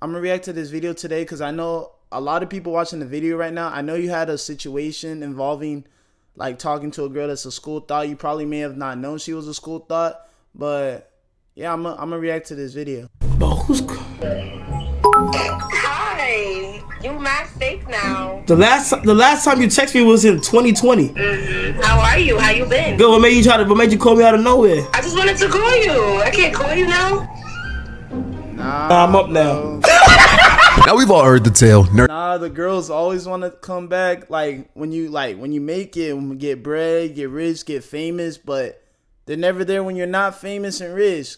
gonna react to this video today because I know a lot of people watching the video right now. I know you had a situation involving like talking to a girl that's a school thought. You probably may have not known she was a school thought, but yeah, I'm gonna react to this video. But who's... Hi, you mad fake now. The last time you texted me was in 2020. How are you? How you been? Good. What made you call me out of nowhere? I just wanted to call you. I can't call you now. Nah, I'm up now. Now we've all heard the tale. Nah, the girls always want to come back. Like when you make it, when you get bread, get rich, get famous, but they're never there when you're not famous and rich.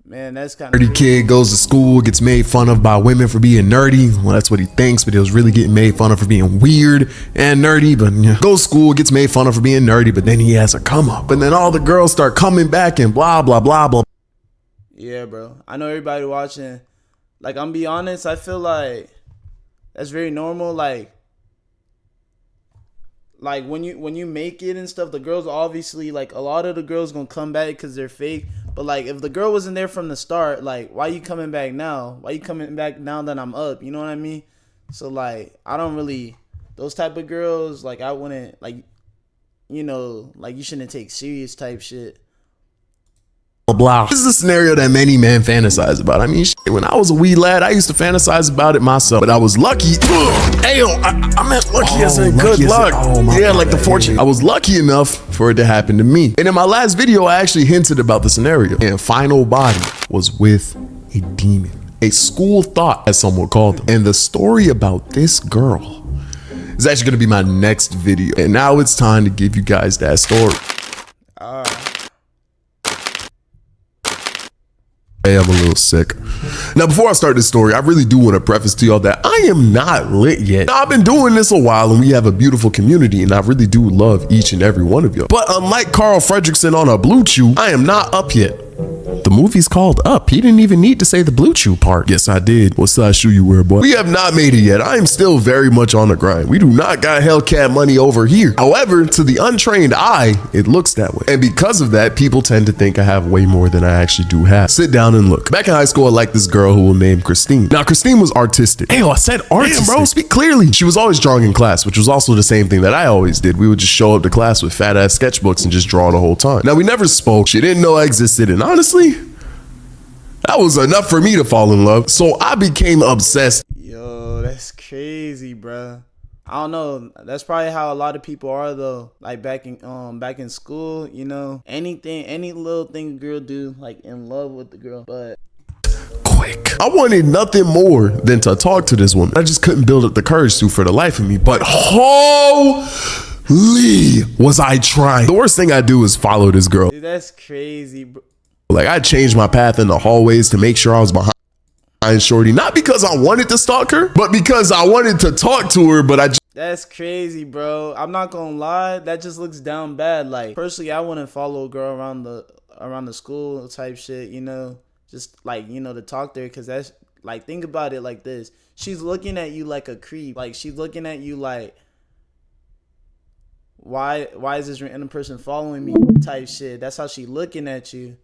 Man, that's kind of Nerdy kid goes to school, gets made fun of by women for being nerdy. Well, that's what he thinks, but he was really getting made fun of for being weird and nerdy. But yeah, goes to school, gets made fun of for being nerdy, but then he has a come up. And then all the girls start coming back and blah, blah, blah, blah. Yeah, bro. I know everybody watching. Like, I'm be honest, I feel like that's very normal. Like when you make it and stuff, the girls obviously, like, a lot of the girls gonna come back because they're fake. But like, if the girl wasn't there from the start, like, why you coming back now? Why you coming back now that I'm up? You know what I mean? So like, I don't really, those type of girls, like, I wouldn't, like, you know, like, you shouldn't take serious type shit. Blah. This is a scenario that many men fantasize about. I mean, shit, when I was a wee lad, I used to fantasize about it myself. But I was lucky. I meant lucky as in good luck. Yeah, like the fortune. I was lucky enough for it to happen to me. And in my last video, I actually hinted about the scenario. And final body was with a demon. A school thought, as some would call them. And the story about this girl is actually going to be my next video. And now it's time to give you guys that story. Hey, I'm a little sick. Now, before I start this story, I really do want to preface to y'all that I am not lit yet. Now, I've been doing this a while and we have a beautiful community and I really do love each and every one of y'all. But unlike Carl Fredrickson on a Blue Chew, I am not up yet. The movie's called Up. He didn't even need to say the Blue Chew part. Yes, I did. What size shoe you wear, boy? We have not made it yet. I am still very much on the grind. We do not got Hellcat money over here. However, to the untrained eye, it looks that way. And because of that, people tend to think I have way more than I actually do have. Sit down and look. Back in high school, I liked this girl who was named Christine. Now, Christine was artistic. Hey, I said artistic. Damn, bro, speak clearly. She was always drawing in class, which was also the same thing that I always did. We would just show up to class with fat ass sketchbooks and just draw the whole time. Now, we never spoke. She didn't know I existed. And honestly, that was enough for me to fall in love. So I became obsessed. Yo, that's crazy, bro. I don't know. That's probably how a lot of people are though. Like back in school, you know, any little thing a girl do, like in love with the girl, but quick. I wanted nothing more than to talk to this woman. I just couldn't build up the courage to for the life of me. But holy was I trying. The worst thing I do is follow this girl. Dude, that's crazy, bro. Like, I changed my path in the hallways to make sure I was behind Shorty. Not because I wanted to stalk her, but because I wanted to talk to her, but That's crazy, bro. I'm not gonna lie. That just looks down bad. Like, personally, I wouldn't follow a girl around the school type shit, you know? Just, like, you know, to talk to her, because that's, like, think about it like this. She's looking at you like a creep. Like, she's looking at you like, why is this random person following me type shit. That's how she looking at you.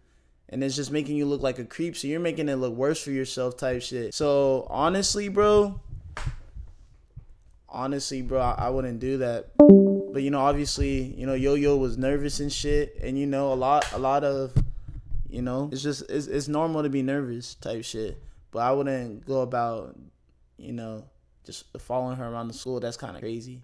And it's just making you look like a creep, so you're making it look worse for yourself type shit. So honestly, bro, I wouldn't do that. But you know, obviously, you know, Yo-Yo was nervous and shit, and you know, a lot of, you know, it's normal to be nervous type shit. But I wouldn't go about, you know, just following her around the school. That's kind of crazy.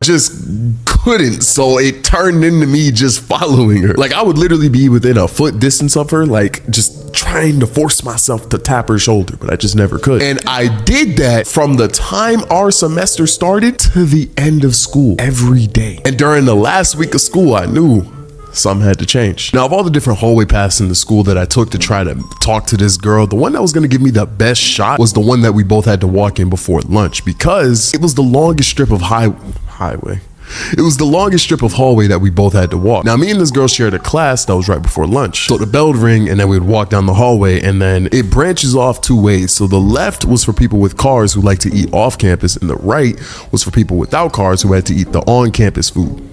Just couldn't, so it turned into me just following her. Like, I would literally be within a foot distance of her, like just trying to force myself to tap her shoulder, but I just never could. And I did that from the time our semester started to the end of school every day. And during the last week of school, I knew something had to change. Now, of all the different hallway paths in the school that I took to try to talk to this girl, the one that was going to give me the best shot was the one that we both had to walk in before lunch, because it was the longest strip of highway. It was the longest strip of hallway that we both had to walk. Now, me and this girl shared a class that was right before lunch. So the bell would ring and then we would walk down the hallway, and then it branches off two ways. So the left was for people with cars who like to eat off campus, and the right was for people without cars who had to eat the on campus food.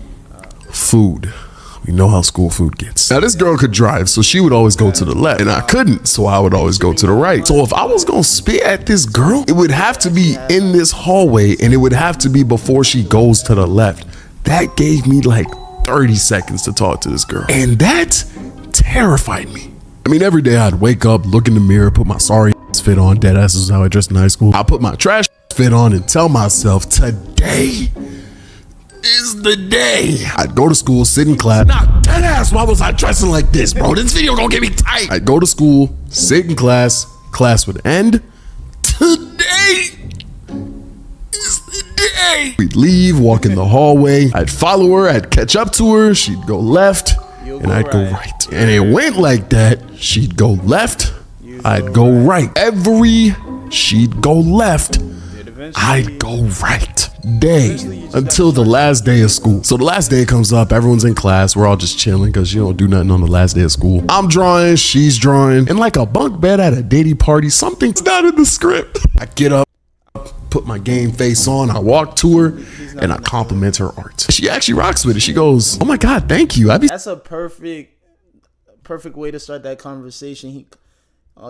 We know how school food gets. Now, this girl could drive, so she would always go to the left, and I couldn't, so I would always go to the right. So if I was gonna spit at this girl, it would have to be in this hallway, and it would have to be before she goes to the left. That gave me like 30 seconds to talk to this girl, and that terrified me. I mean, every day I'd wake up, look in the mirror, put my sorry fit on, dead ass is how I dressed in high school. I put my trash fit on and tell myself, today is the day. I'd go to school, sit in class. Nah, dead ass, why was I dressing like this, bro? This video gonna get me tight. I'd go to school, sit in class would end. Today is the day. We'd leave, walk in the hallway. I'd follow her, I'd catch up to her. She'd go left, and I'd go right. And it went like that. She'd go left, I'd go right. She'd go left, I'd go right. Day until the last day of school. So the last day comes up, everyone's in class, we're all just chilling because you don't do nothing on the last day of school. I'm drawing, she's drawing, and like a bunk bed at a dating party, something's not in the script. I get up, put my game face on, I walk to her, and I compliment her art. She actually rocks with it. She goes, "Oh my God, thank you." That's a perfect way to start that conversation.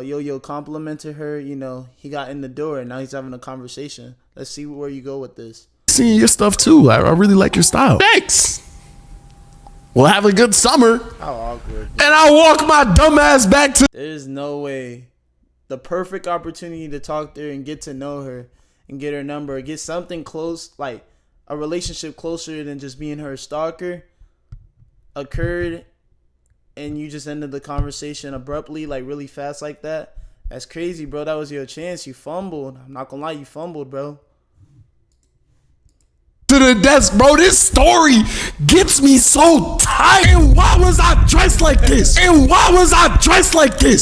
Yo complimented her, you know, he got in the door and now he's having a conversation. Let's see where you go with this. Seeing your stuff too. I really like your style. Thanks. Well, have a good summer. How awkward. And I walk my dumb ass back to. There's no way. The perfect opportunity to talk to her and get to know her and get her number, get something close, like a relationship closer than just being her stalker, occurred, and you just ended the conversation abruptly, like really fast like that. That's crazy, bro. That was your chance. You fumbled. I'm not gonna lie, you fumbled, bro. To the desk, bro. This story gets me so tight. And why was I dressed like this?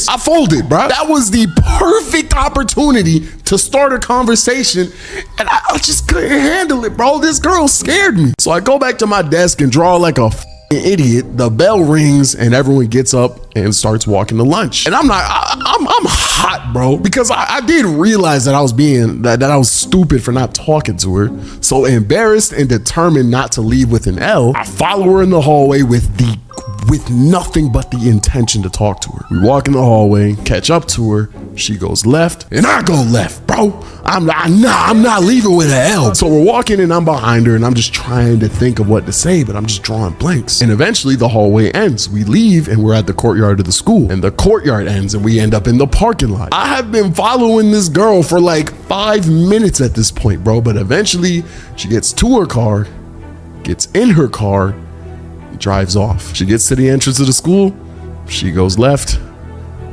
I folded, bro. That was the perfect opportunity to start a conversation, and I just couldn't handle it, bro. This girl scared me. So I go back to my desk and draw like a idiot. The bell rings and everyone gets up and starts walking to lunch. And I'm hot, bro, because I did realize that I was stupid for not talking to her. So embarrassed and determined not to leave with an L, I follow her in the hallway with nothing but the intention to talk to her. We walk in the hallway, catch up to her. She goes left and I go left, bro. I'm not leaving with an L. So we're walking and I'm behind her and I'm just trying to think of what to say, but I'm just drawing blanks. And eventually the hallway ends. We leave and we're at the courtyard of the school, and the courtyard ends and we end up in the parking lot. I have been following this girl for like 5 minutes at this point, bro, but eventually she gets to her car, gets in her car, drives off. She gets to the entrance of the school, she goes left,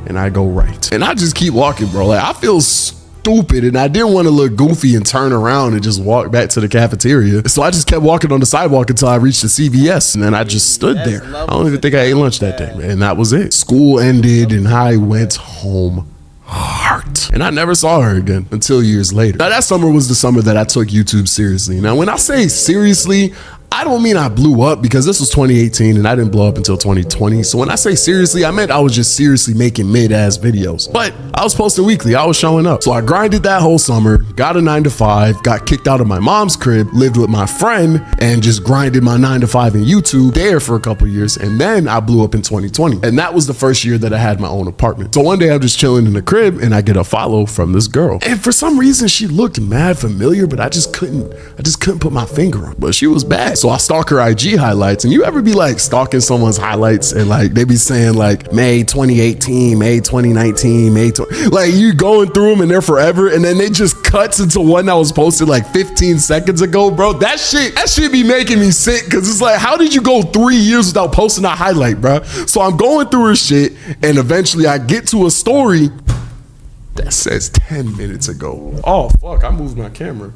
and I go right. And I just keep walking, bro. Like, I feel stupid, and I didn't want to look goofy and turn around and just walk back to the cafeteria. So I just kept walking on the sidewalk until I reached the CVS, and then I just stood there. I don't even think I ate lunch that day, man. And that was it. School ended, and I went home hurt. And I never saw her again until years later. Now, that summer was the summer that I took YouTube seriously. Now, when I say seriously, I don't mean I blew up, because this was 2018 and I didn't blow up until 2020. So when I say seriously, I meant I was just seriously making mid-ass videos. But I was posting weekly, I was showing up. So I grinded that whole summer, got a 9-to-5, got kicked out of my mom's crib, lived with my friend, and just grinded my 9-to-5 in YouTube there for a couple years. And then I blew up in 2020. And that was the first year that I had my own apartment. So one day I'm just chilling in the crib and I get a follow from this girl. And for some reason she looked mad familiar, but I just couldn't put my finger on it. But she was bad. So I stalk her IG highlights, and you ever be like stalking someone's highlights and like they be saying like May 2018, May 2019, like you going through them and they're forever, and then they just cuts into one that was posted like 15 seconds ago, bro. That shit be making me sick, because it's like, how did you go 3 years without posting a highlight, bro? So I'm going through her shit, and eventually I get to a story that says 10 minutes ago. Oh fuck, I moved my camera.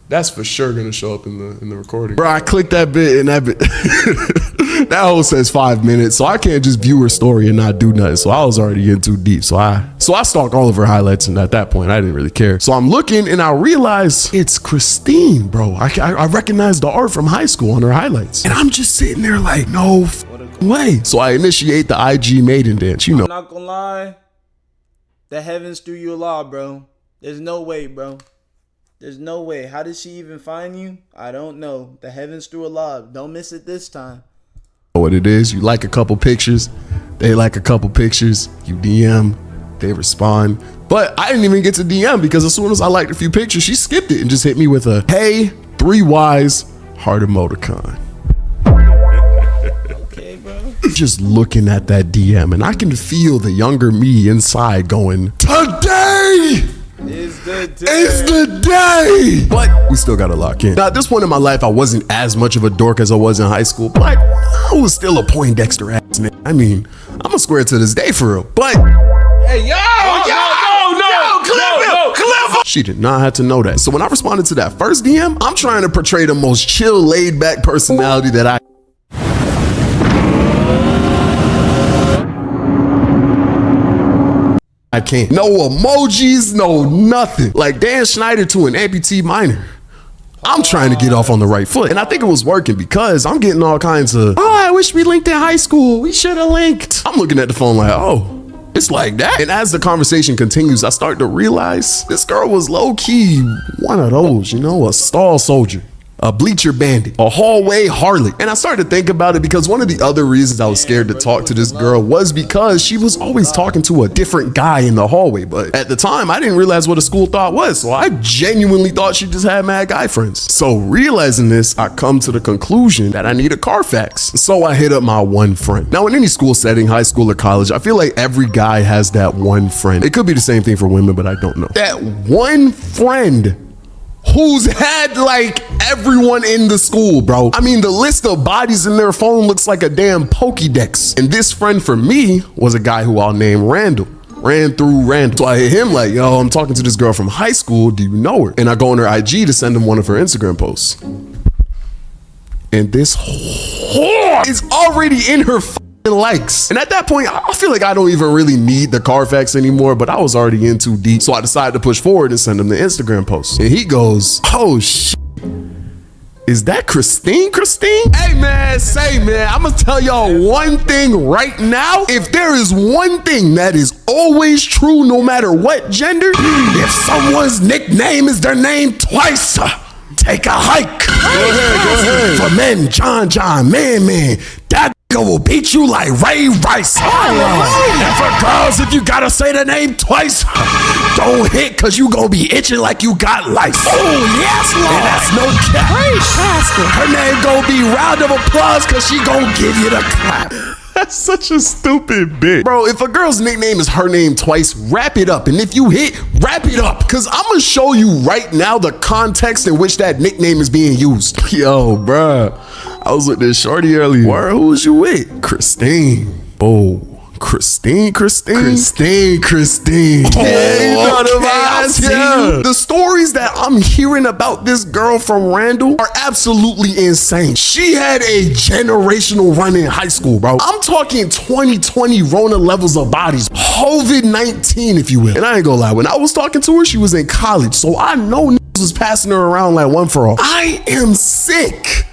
That's for sure gonna show up in the recording. Bro, I clicked that bit and that bit that whole says 5 minutes, so I can't just view her story and not do nothing. So I was already getting too deep. So I stalked all of her highlights, and at that point I didn't really care. So I'm looking and I realize it's Christine, bro. I recognize the art from high school on her highlights. And I'm just sitting there like, no way. So I initiate the IG maiden dance, you know. I'm not gonna lie. The heavens threw you a law, bro. There's no way, bro. There's no way. How did she even find you? I don't know. The heavens threw a lob. Don't miss it this time. what it is. You like a couple pictures, they like a couple pictures, you DM, they respond. But I didn't even get to DM because as soon as I liked a few pictures, she skipped it and just hit me with a, hey, 3 Ys, heart emoticon. Okay, bro. Just looking at that DM, and I can feel the younger me inside going, today It's the day. is the day. But we still gotta lock in. Now, at this point in my life, I wasn't as much of a dork as I was in high school, but I was still a Poindexter ass nigga. I mean, I'm a square to this day for real. But Hey, yo, Cliff. She did not have to know that. So when I responded to that first DM, I'm trying to portray the most chill, laid back personality that I can't. No emojis, no nothing. Like Dan Schneider to an amputee minor. I'm trying to get off on the right foot. And I think it was working because I'm getting all kinds of, oh, I wish we linked in high school. We should have linked. I'm looking at the phone like, oh, it's like that. And as the conversation continues, I start to realize this girl was low key one of those, you know, a stall soldier, a bleacher bandit, a hallway harlot. And I started to think about it because one of the other reasons I was scared to talk to this girl was because she was always talking to a different guy in the hallway. But at the time, I didn't realize what a school thought was. So I genuinely thought she just had mad guy friends. So realizing this, I come to the conclusion that I need a Carfax. So I hit up my one friend. Now in any school setting, high school or college, I feel like every guy has that one friend. It could be the same thing for women, but I don't know. That one friend who's had like everyone in the school, bro. I mean, the list of bodies in their phone looks like a damn Pokédex. And this friend for me was a guy who I'll name Randall. Ran through Randall. So I hit him like, yo, I'm talking to this girl from high school. Do you know her? And I go on her IG to send him one of her Instagram posts. And this whore is already in her likes. And at that point, I feel like I don't even really need the Carfax anymore, but I was already in too deep. So I decided to push forward and send him the Instagram post. And he goes, oh shit. Is that Christine? Hey man, I'm gonna tell y'all one thing right now. If there is one thing that is always true no matter what gender, if someone's nickname is their name twice, take a hike. Go ahead. For men, John, man, that will beat you like Ray Rice. And for girls, if you gotta say the name twice, don't hit cause you gonna be itching like you got lice. Oh yes, Lord. And that's no cap. Her name gonna be round of applause cause she gonna give you the clap. That's such a stupid bit. Bro, if a girl's nickname is her name twice, wrap it up. And if you hit, wrap it up. Cause I'm gonna show you right now the context in which that nickname is being used. Yo, bruh. I was with this shorty earlier. Where, who was you with? Christine. Oh, Christine. Oh, Hey, yeah. The stories that I'm hearing about this girl from Randall are absolutely insane. She had a generational run in high school, bro. I'm talking 2020 Rona levels of bodies. COVID-19, if you will. And I ain't gonna lie, when I was talking to her, she was in college. So I know was passing her around like one for all. I am sick.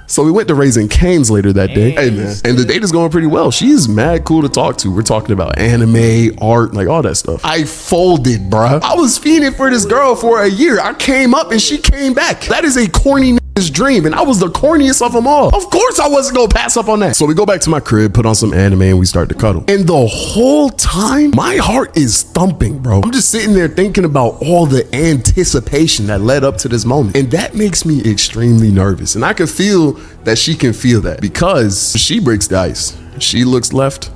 So we went to Raising Cane's later that day. Hey man, and the date is going pretty well. She's mad cool to talk to. We're talking about anime, art, like all that stuff. I folded, bruh. I was fiending for this girl for a year. I came up and she came back. That is a corny nigga's dream, and I was the corniest of them all. Of course I wasn't gonna pass up on that. So we go back to my crib, put on some anime, and we start to cuddle. And the whole time, my heart is thumping, bro. I'm just sitting there thinking about all the anticipation that led up to this moment. And that makes me extremely nervous. And I can feel that she can feel that because she breaks the ice. She looks left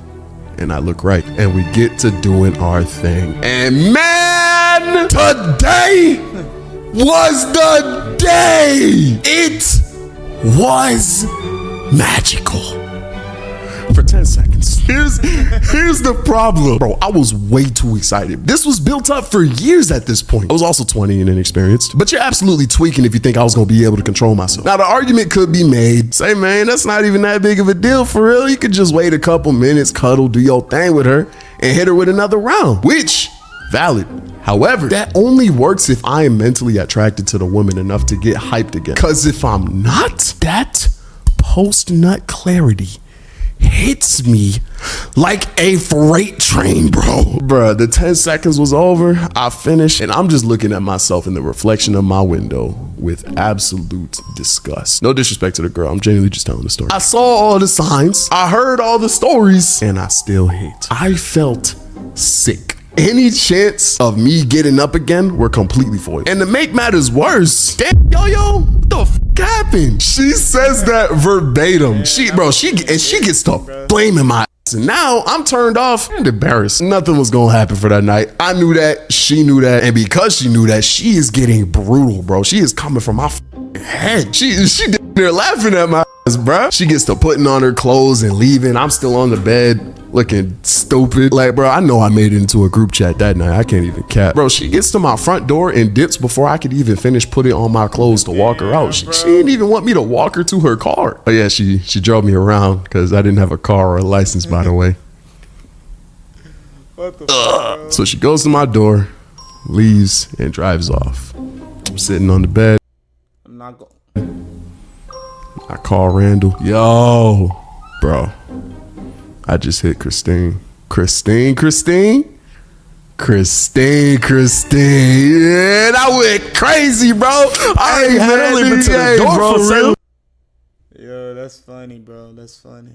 and I look right, and we get to doing our thing. And man, today was the day. It was magical. For 10 seconds. Here's the problem. Bro, I was way too excited. This was built up for years at this point. I was also 20 and inexperienced, but you're absolutely tweaking if you think I was gonna be able to control myself. Now the argument could be made, say man, that's not even that big of a deal for real. You could just wait a couple minutes, cuddle, do your thing with her, and hit her with another round, which, valid. However, that only works if I am mentally attracted to the woman enough to get hyped again. Cause if I'm not, that post-nut clarity hits me like a freight train, bro. Bruh, the 10 seconds was over. I finished, and I'm just looking at myself in the reflection of my window with absolute disgust. No disrespect to the girl. I'm genuinely just telling the story. I saw all the signs. I heard all the stories, and I still hate. I felt sick. Any chance of me getting up again were completely void. And to make matters worse, damn, what the f happened? She says that verbatim. She gets to blaming my ass. And now I'm turned off and embarrassed. Nothing was gonna happen for that night. I knew that, she knew that, and because she knew that, she is getting brutal, bro. She is coming from my head. She they're laughing at my ass, bro. She gets to putting on her clothes and leaving. I'm still on the bed looking stupid. Like, bro, I know I made it into a group chat that night. I can't even cap. Bro, she gets to my front door and dips before I could even finish putting on my clothes to walk her out. She didn't even want me to walk her to her car. But yeah, she drove me around because I didn't have a car or a license, by the way. What the fuck? So she goes to my door, leaves, and drives off. I'm sitting on the bed. I'm not going. I call Randall. Yo, bro. I just hit Christine. Yeah, and I went crazy, bro. I ain't had to leave it to the door, bro. Yo, that's funny, bro. That's funny.